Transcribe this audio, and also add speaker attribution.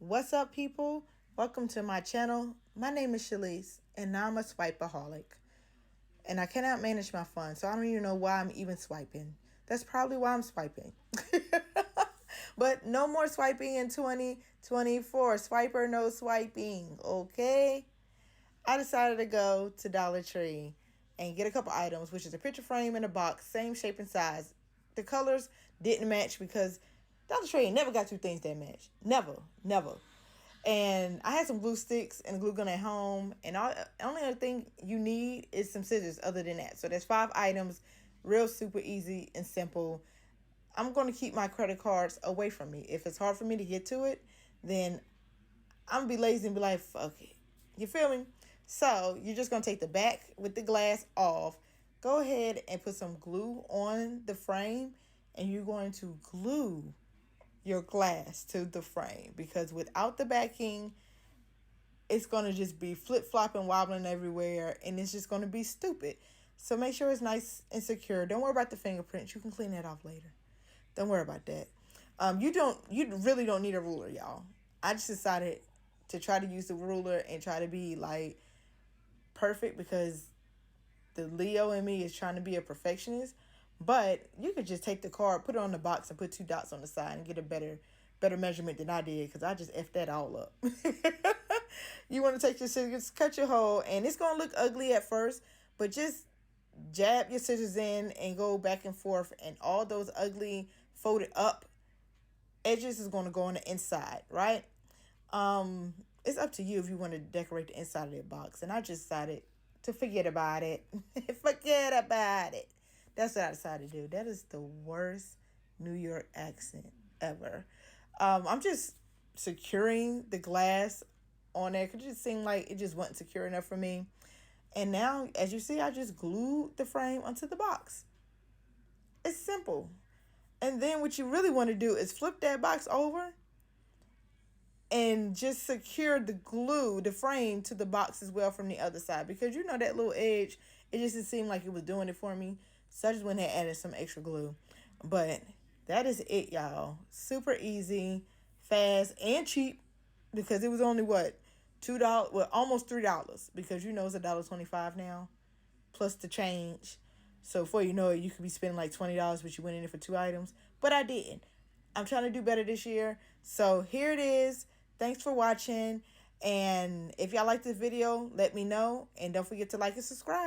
Speaker 1: What's up, people? Welcome to my channel. My name is Shalise, and I'm a swipeaholic. And I cannot manage my funds, so I don't even know why I'm even swiping. That's probably why I'm swiping. But no more swiping in 2024. Swiper, no swiping, okay? I decided to go to Dollar Tree and get a couple items, which is a picture frame and a box, same shape and size. The colors didn't match because Dollar Tree never got two things that match. Never. And I had some glue sticks and a glue gun at home. And only other thing you need is some scissors other than that. So there's 5 items, real super easy and simple. I'm going to keep my credit cards away from me. If it's hard for me to get to it, then I'm going to be lazy and be like, fuck it. You feel me? So you're just going to take the back with the glass off. Go ahead and put some glue on the frame. And you're going to glue your glass to the frame, because without the backing, it's going to just be flip-flopping, wobbling everywhere, and it's just going to be stupid. So make sure it's nice and secure. Don't worry about the fingerprints. You can clean that off later. Don't worry about that. You really don't need a ruler, y'all. I just decided to try to use the ruler and try to be like perfect, because the Leo in me is trying to be a perfectionist. But you could just take the card, put it on the box, and put 2 dots on the side and get a better measurement than I did, because I just effed that all up. You want to take your scissors, cut your hole, and it's going to look ugly at first, but just jab your scissors in and go back and forth, and all those ugly folded up edges is going to go on the inside, right? It's up to you if you want to decorate the inside of that box, and I just decided to forget about it. Forget about it. That's what I decided to do. That is the worst New York accent ever. I'm just securing the glass on there, because it just seemed like it just wasn't secure enough for me. And now, as you see, I just glued the frame onto the box. It's simple. And then what you really want to do is flip that box over and just secure the frame to the box as well from the other side. Because you know that little edge, it just seemed like it was doing it for me. So I just went ahead and added some extra glue. But that is it, y'all. Super easy, fast, and cheap. Because it was only, what, $2? Well, almost $3. Because you know it's $1.25 now. Plus the change. So before you know it, you could be spending like $20, but you went in it for 2 items. But I didn't. I'm trying to do better this year. So here it is. Thanks for watching. And if y'all like this video, let me know. And don't forget to like and subscribe.